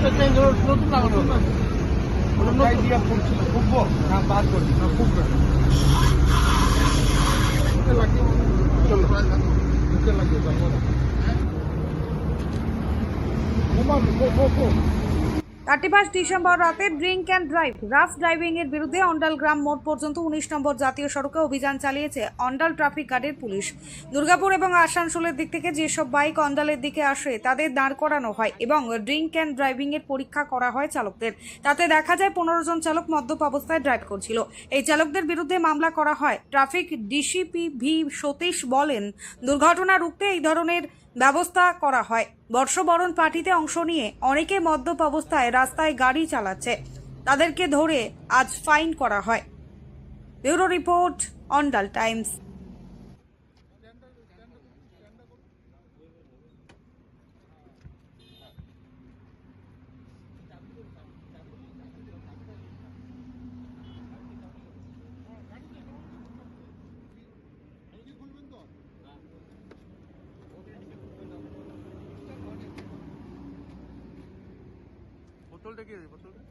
নতুন লাগানো দিয়া ফুটছিল ফুটবো না বাদ করছি না ফুটবে লাগিয়ে চলো মুখে লাগিয়ে যাবো 31 ডিসেম্বর রাতে drink and drive rough driving এর বিরুদ্ধে অন্ডাল গ্রাম মোড় পর্যন্ত 19 নম্বর জাতীয় সড়কে অভিযান চালিয়েছে অন্ডাল ট্রাফিক গার্ডের পুলিশ। দুর্গাপুর এবং আসানসোলের দিক থেকে যেসব বাইক অন্ডালের দিকে আসে তাদের দাঁড় করানো হয় এবং ড্রিঙ্ক অ্যান্ড ড্রাইভিং এর পরীক্ষা করা হয় চালকদের। তাতে দেখা যায় 15 জন চালক মদ্যপ অবস্থায় ড্রাইভ করছিল। এই চালকদের বিরুদ্ধে মামলা করা হয়। ট্রাফিক ডিসিপি ভি সতীশ বলেন, দুর্ঘটনা রুখতে এই ধরনের ব্যবস্থা করা হয়। বর্ষবরণ পার্টিতে অংশ নিয়ে অনেকে মদ্যপ অবস্থায় রাস্তায় গাড়ি চালাচ্ছে, তাদেরকে ধরে আজ ফাইন করা হয়। Bureau report, Andal Times. বোতলটা কি বোতলটা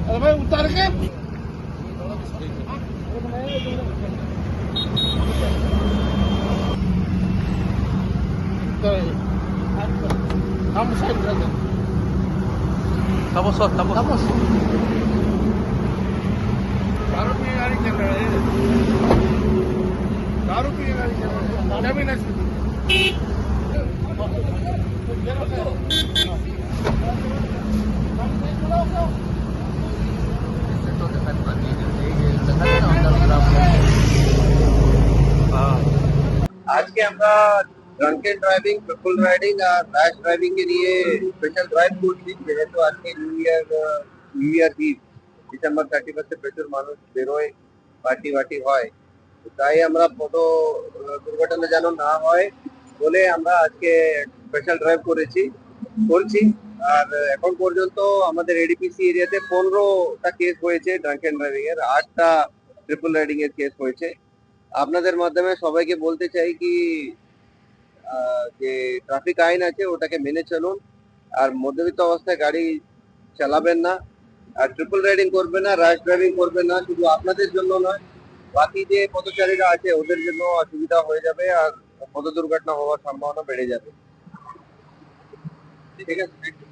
अरे भाई उतार के हम साइड कर दे tapos दारू पी गाड़ी चल रहा है दारू पी गाड़ी चल रहा है जमीन आज के আমরা ড্রাঙ্কেন ড্রাইভিং, ট্রিপল রাইডিং আর র্যাশ ড্রাইভিং এর নিয়ে স্পেশাল ড্রাইভ করছি। যেহেতু আজকে নিউ ইয়ার ইভ, ডিসেম্বর 31 প্রচুর মানুষ বেরোয়, পার্টি হয়, তাই আমরা কত দুর্ঘটনা যেন না হয় বলে আমরা আজকে স্পেশাল ড্রাইভ করছি। আর এখন পর্যন্ত আমাদের এডিপিসি এরিয়াতে 15টা কেস হয়েছে ড্রাঙ্কেন ড্রাইভিং এর, 8টা ট্রিপল রাইডিং এর কেস হয়েছে। আপনাদের মাধ্যমে সবাইকে বলতে চাই কি যে ট্রাফিক আইন আছে ওটাকে মেনে চলুন, আর মদ্যপিত অবস্থায় গাড়ি চালাবেন না, আর ট্রিপল রাইডিং করবেন না, র্যাশ ড্রাইভিং করবেন না। শুধু আপনাদের জন্য নয়, বাকি যে পথচারীরা আছে ওদের জন্য অসুবিধা হয়ে যাবে আর পথ দুর্ঘটনা হওয়ার সম্ভাবনা বেড়ে যাবে। ঠিক আছে।